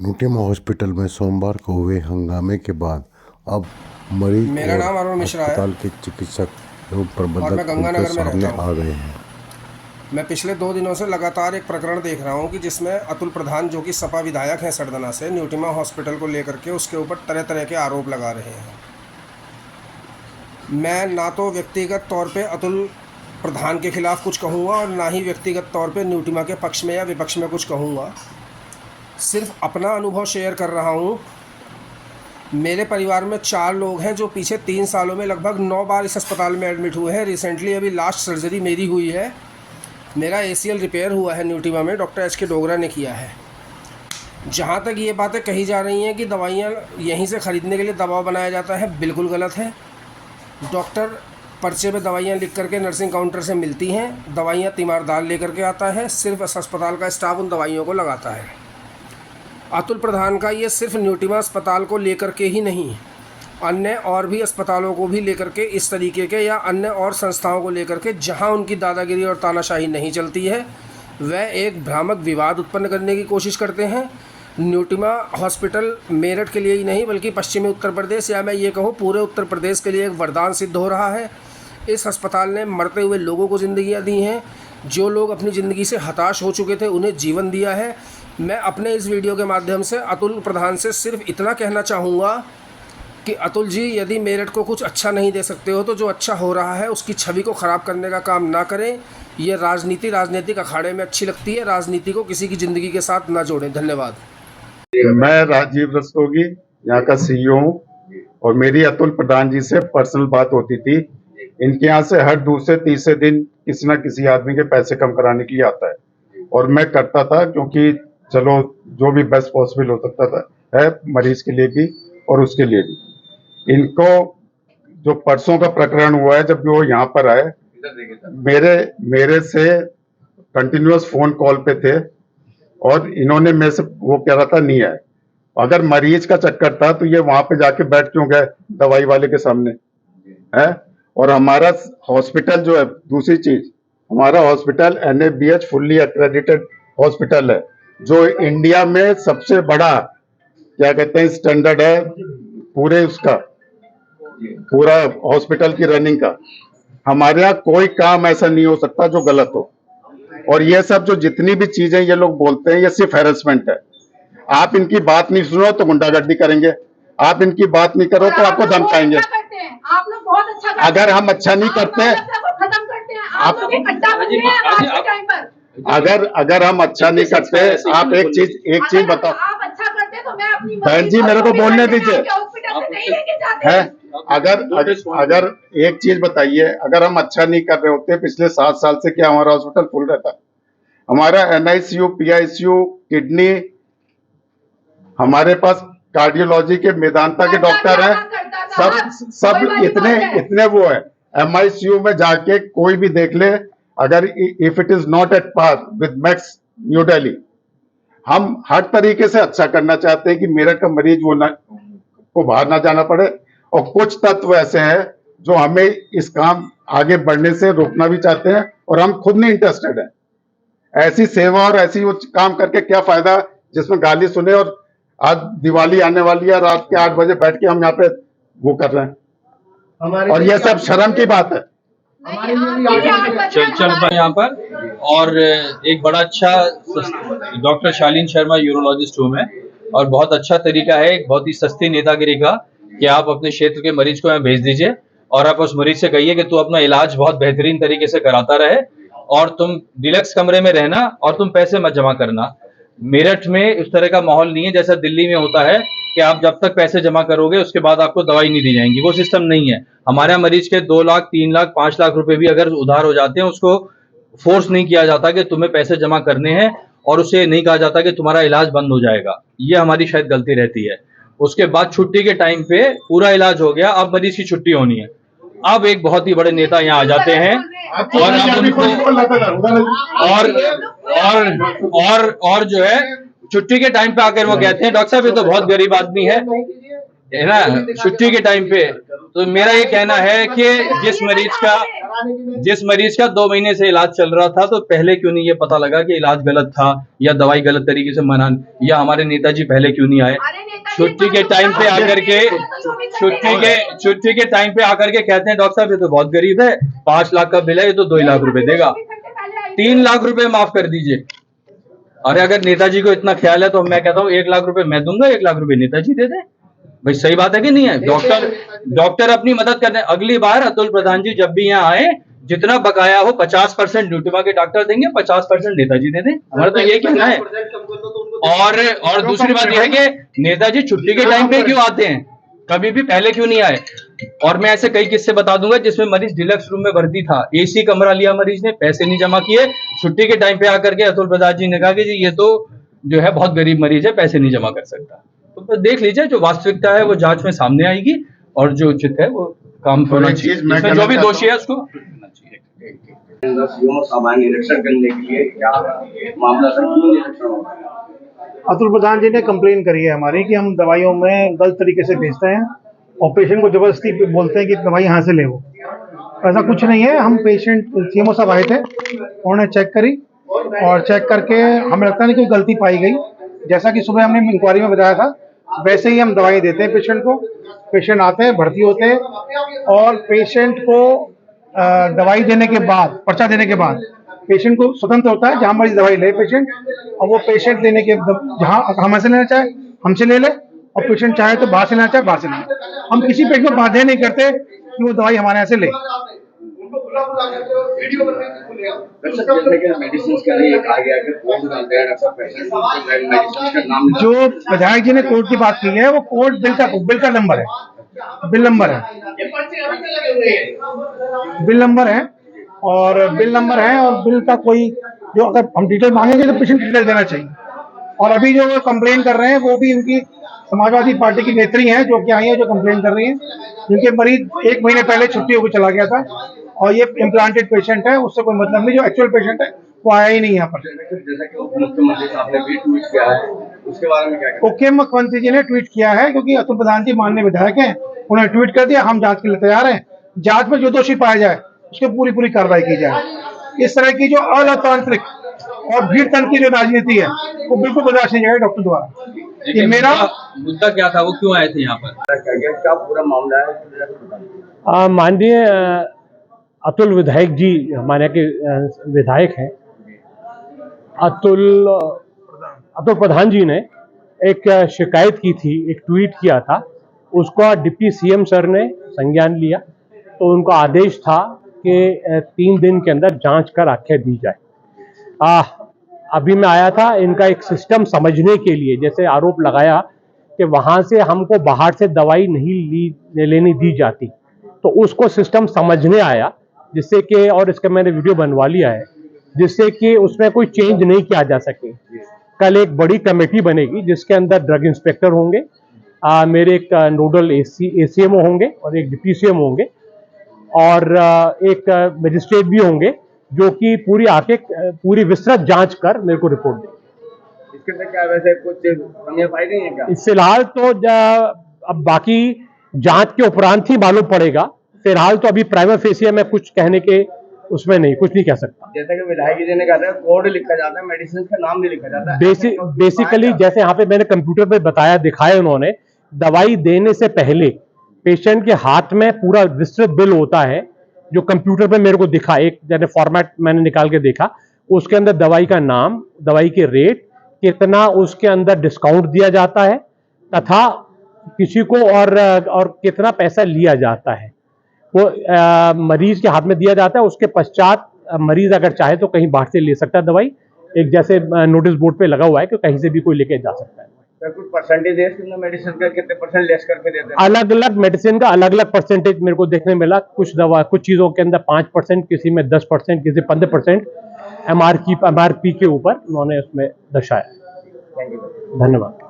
नूटिमा hospital में सोमवार को हुए हंगामे के बाद अब मरीज मेरा नाम अरुण मिश्रा है अस्पताल के चिकित्सक एवं और प्रबंधक मैं गंगानगर उनके में सामने रहता आ हूँ। गए हैं। मैं पिछले 2 दिनों से लगातार एक प्रकरण देख रहा हूँ कि जिसमें अतुल प्रधान, जो कि सपा विधायक हैं सरदना से, न्यूटिमा हॉस्पिटल को लेकर के उसके ऊपर तरह तरह के आरोप लगा रहे हैं। मैं ना तो व्यक्तिगत तौर पे अतुल प्रधान के खिलाफ कुछ कहूँगा और ना ही व्यक्तिगत तौर पे न्यूटिमा के पक्ष में या विपक्ष में कुछ कहूँगा। सिर्फ अपना अनुभव शेयर कर रहा हूँ। मेरे परिवार में 4 लोग हैं जो पीछे 3 सालों में लगभग 9 बार इस अस्पताल में एडमिट हुए हैं। रिसेंटली अभी लास्ट सर्जरी मेरी हुई है। मेरा ACL रिपेयर हुआ है न्यूटिमा में, डॉक्टर HK डोगरा ने किया है। जहाँ तक ये बातें कही जा रही हैं कि दवाइयाँ यहीं से ख़रीदने के लिए दबाव बनाया जाता है, बिल्कुल गलत है। डॉक्टर पर्चे पे दवाइयाँ लिख करके नर्सिंग काउंटर से मिलती हैं, दवाइयाँ तीमारदार लेकर के आता है, सिर्फ इस अस्पताल का स्टाफ उन दवाइयों को लगाता है। अतुल प्रधान का ये सिर्फ न्यूटिमा अस्पताल को लेकर के ही नहीं, अन्य और भी अस्पतालों को भी लेकर के इस तरीके के या अन्य और संस्थाओं को लेकर के जहां उनकी दादागिरी और तानाशाही नहीं चलती है, वह एक भ्रामक विवाद उत्पन्न करने की कोशिश करते हैं। न्यूटिमा हॉस्पिटल मेरठ के लिए ही नहीं बल्कि पश्चिमी उत्तर प्रदेश या मैं ये कहूँ पूरे उत्तर प्रदेश के लिए एक वरदान सिद्ध हो रहा है। इस अस्पताल ने मरते हुए लोगों को ज़िंदगियाँ दी हैं, जो लोग अपनी ज़िंदगी से हताश हो चुके थे उन्हें जीवन दिया है। मैं अपने इस वीडियो के माध्यम से अतुल प्रधान से सिर्फ इतना कहना चाहूँगा कि अतुल जी, यदि मेरठ को कुछ अच्छा नहीं दे सकते हो तो जो अच्छा हो रहा है उसकी छवि को ख़राब करने का काम ना करें। ये राजनीतिक अखाड़े में अच्छी लगती है, राजनीति को किसी की ज़िंदगी के साथ ना जोड़ें। धन्यवाद। मैं राजीव रस्तोगी यहाँ का CEO हूँ और मेरी अतुल प्रधान जी से पर्सनल बात होती थी। इनके यहाँ से हर दूसरे तीसरे दिन किसी न किसी आदमी के पैसे कम कराने के लिए आता है और मैं करता था, क्योंकि चलो जो भी बेस्ट पॉसिबल हो सकता था है मरीज के लिए भी और उसके लिए भी। इनको जो परसों का प्रकरण हुआ है, जब वो यहाँ पर आए, मेरे से कंटिन्यूअस फोन कॉल पे थे और इन्होंने मेरे से वो कह रहा था नहीं है। अगर मरीज का चक्कर था तो ये वहां पे जाके बैठ क्यों गए दवाई वाले के सामने है। और हमारा हॉस्पिटल जो है, दूसरी चीज, हमारा hospital NABH fully accredited hospital है, जो इंडिया में सबसे बड़ा क्या कहते हैं स्टैंडर्ड है पूरे उसका, पूरा हॉस्पिटल की रनिंग का। हमारे यहाँ कोई काम ऐसा नहीं हो सकता जो गलत हो। और ये सब जो जितनी भी चीजें ये लोग बोलते हैं, ये सिर्फ हैरेसमेंट है। आप इनकी बात नहीं सुनो तो गुंडागर्दी करेंगे, आप इनकी बात नहीं करो तो आपको धमकाएंगे। आप लोग बहुत अच्छा करते हैं। अगर हम अच्छा नहीं करते, खत्म करते हैं आप लोग, एक अड्डा बन गए हैं आज के टाइम पर। अगर हम अच्छा नहीं करते, आप एक चीज बताओ। आप अच्छा करते हैं तो मैं अपनी बहन जी मेरे को बोलने दीजिए। हॉस्पिटल से नहीं लेके जाते है अगर एक चीज बताइए, अगर हम अच्छा नहीं कर रहे होते पिछले 7 साल से, क्या हमारा हॉस्पिटल फुल रहता? हमारा NICU, PICU, किडनी, हमारे पास कार्डियोलॉजी के मेदांता के डॉक्टर हैं, सब इतने वो है। MICU में जाके कोई भी देख ले, अगर if it is not at par with Max New Delhi. हम हर तरीके से अच्छा करना चाहते हैं कि मेरठ का मरीज को बाहर ना जाना पड़े, और कुछ तत्व ऐसे हैं जो हमें इस काम आगे बढ़ने से रोकना भी चाहते हैं और हम खुद नहीं इंटरेस्टेड हैं। ऐसी सेवा और ऐसी काम करके क्या फायदा जिसमें गाली सुने। और आज दिवाली आने वाली है, रात के 8 बजे बैठ के हम यहाँ पे वो कर रहे हैं, और ये सब शर्म की बात है। चल यहाँ पर। और एक बड़ा अच्छा डॉक्टर शालीन शर्मा यूरोलॉजिस्ट हूँ मैं, और बहुत अच्छा तरीका है, एक बहुत ही सस्ती नेतागिरी का, कि आप अपने क्षेत्र के मरीज को यहाँ भेज दीजिए और आप उस मरीज से कहिए कि तू अपना इलाज बहुत बेहतरीन तरीके से कराता रहे और तुम डिलक्स कमरे में रहना और तुम पैसे मत जमा करना। मेरठ में इस तरह का माहौल नहीं है जैसा दिल्ली में होता है कि आप जब तक पैसे जमा करोगे उसके बाद आपको दवाई नहीं दी जाएंगी। वो सिस्टम नहीं है। हमारे यहाँ मरीज के 2 लाख, 3 लाख, 5 लाख रुपए भी अगर उधार हो जाते हैं, उसको फोर्स नहीं किया जाता कि तुम्हें पैसे जमा करने हैं, और उसे नहीं कहा जाता कि तुम्हारा इलाज बंद हो जाएगा। ये हमारी शायद गलती रहती है। उसके बाद छुट्टी के टाइम पे पूरा इलाज हो गया, अब मरीज की छुट्टी होनी है। अब एक बहुत ही बड़े नेता यहाँ आ जाते हैं और अब उनको और जो है छुट्टी के टाइम पे आकर वो कहते हैं डॉक्टर साहब ये तो बहुत गरीब आदमी है ना। छुट्टी के टाइम पे तो मेरा ये कहना है कि जिस मरीज का 2 महीने से इलाज चल रहा था, तो पहले क्यों नहीं ये पता लगा कि इलाज गलत था या दवाई गलत तरीके से मना, या हमारे नेताजी पहले क्यों नहीं आए? छुट्टी के टाइम पे आकर के कहते हैं डॉक्टर साहब ये तो बहुत गरीब है, 5 लाख का बिल है, ये तो 2 लाख रुपए देगा, 3 लाख रुपए माफ कर दीजिए। अरे अगर नेताजी को इतना ख्याल है तो मैं कहता हूँ 1 लाख रुपए मैं दूंगा, 1 लाख रुपए नेताजी दे दे। भाई सही बात है कि नहीं है? डॉक्टर अपनी मदद करते हैं। अगली बार अतुल प्रधान जी जब भी यहाँ आए, जितना बकाया हो 50% न्यूट्रिमा के डॉक्टर देंगे, 50% नेताजी दे दें। हमारा तो ये कहना है। और दूसरी बात यह है कि नेताजी छुट्टी के टाइम पे क्यों आते हैं, कभी भी पहले क्यों नहीं आए? और मैं ऐसे कई किस्से बता दूंगा जिसमें मरीज डिलक्स रूम में भर्ती था, एसी कमरा लिया मरीज ने, पैसे नहीं जमा किए, छुट्टी के टाइम पे आकर के अतुल प्रधान जी ने कहा कि जी ये तो जो है बहुत गरीब मरीज है, पैसे नहीं जमा कर सकता। तो देख लीजिए, जो वास्तविकता है वो जांच में सामने आएगी और जो उचित है वो काम होना चाहिए। इसमें जो भी दोषी है उसको सामान्य निरीक्षण करने के लिए क्या मामला था, क्यों निरीक्षण हो रहा है? अतुल प्रधान जी ने कंप्लेन करी है हमारी कि हम दवाइयों में गलत तरीके से भेजते हैं और पेशेंट को जबरदस्ती बोलते हैं कि दवाई यहाँ से ले वो। ऐसा कुछ नहीं है। हम पेशेंट सीएमओ साहब आए थे, उन्होंने चेक करी और चेक करके हमें लगता नहीं कोई गलती पाई गई। जैसा कि सुबह हमने इंक्वायरी में बताया था, वैसे ही हम दवाई देते हैं पेशेंट को। पेशेंट आते हैं, भर्ती होते हैं और पेशेंट को दवाई देने के बाद, पर्चा देने के बाद पेशेंट को स्वतंत्र होता है जहां मर्जी दवाई ले पेशेंट, और वो पेशेंट लेने के जहां हमसे लेना चाहे हमसे ले ले, और पेशेंट चाहे तो बाहर से लेना चाहे बाहर से ले। हम किसी पेशेंट को बाध्य नहीं करते कि वो दवाई हमारे यहाँ से ले। जो विधायक जी ने कोर्ट की बात की है वो कोर्ट बिल का नंबर है, बिल नंबर है और बिल का कोई जो अगर हम डिटेल मांगेंगे तो पेशेंट डिटेल देना चाहिए। और अभी जो कंप्लेन कर रहे हैं वो भी उनकी समाजवादी पार्टी की नेत्री हैं जो कि आई है, जो कंप्लेन कर रही हैं, जिनके मरीज 1 महीने पहले छुट्टी होकर चला गया था और ये इम्प्लांटेड पेशेंट है, उससे कोई मतलब नहीं। जो एक्चुअल पेशेंट है वो आया ही नहीं यहाँ पर। जैसा कि मुख्यमंत्री साहब ने भी ट्वीट किया है, उसके बारे में क्या कहते हैं? ओके, मुख्यमंत्री जी ने ट्वीट किया है क्योंकि अतुल प्रधान जी माननीय विधायक हैं, उन्होंने ट्वीट कर दिया, हम जांच के लिए तैयार हैं, जांच में जो दोषी पाया जाए उसकी पूरी कार्रवाई की जाए। इस तरह की जो अलोकतांत्रिक और भीड़ तंत्र की जो राजनीति है वो बिल्कुल बर्दाश्त नहीं जाएगा डॉक्टर द्वारा। ये मेरा मुद्दा क्या था, वो क्यों आए थे यहाँ पर, क्या पूरा मामला है? माननीय अतुल विधायक जी हमारे के विधायक हैं। अतुल प्रधान जी ने एक शिकायत की थी, एक ट्वीट किया था, उसका डिप्टी सीएम सर ने संज्ञान लिया, तो उनका आदेश था कि 3 दिन के अंदर जांच कर आख्या दी जाए। अभी मैं आया था इनका एक सिस्टम समझने के लिए, जैसे आरोप लगाया कि वहां से हमको बाहर से दवाई नहीं लेनी दी जाती, तो उसको सिस्टम समझने आया, जिससे कि, और इसका मैंने वीडियो बनवा लिया है, जिससे कि उसमें कोई चेंज नहीं किया जा सके। कल एक बड़ी कमेटी बनेगी जिसके अंदर ड्रग इंस्पेक्टर होंगे, मेरे एक नोडल एसीएमओ होंगे और एक डिप्टी सीएम होंगे और एक मजिस्ट्रेट भी होंगे जो कि पूरी विस्तृत जांच कर मेरे को रिपोर्ट देंगे। इसके अंदर क्या वैसे कुछ कमियां पाई गई हैं क्या? इस फिलहाल तो अब बाकी जांच के उपरांत ही मालूम पड़ेगा। फिलहाल तो अभी प्राइमा फेसिया में कुछ कहने के उसमें नहीं, कुछ नहीं कह सकता। जैसे कि विधायक जी ने कहा था कोड लिखा जाता है, मेडिसिन का नाम नहीं लिखा जाता। बेसिकली जैसे यहाँ पे मैंने कंप्यूटर पे बताया, दिखाया उन्होंने, दवाई देने से पहले पेशेंट के हाथ में पूरा विस्तृत बिल होता है जो कंप्यूटर पे मेरे को दिखा, एक जैसे फॉर्मेट मैंने निकाल के देखा, उसके अंदर दवाई का नाम, दवाई के रेट, कितना उसके अंदर डिस्काउंट दिया जाता है तथा किसी को और कितना पैसा लिया जाता है, वो मरीज के हाथ में दिया जाता है। उसके पश्चात मरीज अगर चाहे तो कहीं बाहर से ले सकता है दवाई, एक जैसे नोटिस बोर्ड पे लगा हुआ है कि कहीं से भी कोई लेके जा सकता है। कुछ परसेंटेज मेडिसिन का कितने % लेस करके देते हैं? अलग अलग मेडिसिन का अलग अलग परसेंटेज मेरे को देखने मिला। कुछ चीजों के अंदर 5%, किसी में 10%, किसी 15% MRP के ऊपर उन्होंने उसमें दर्शाया। Thank you. धन्यवाद।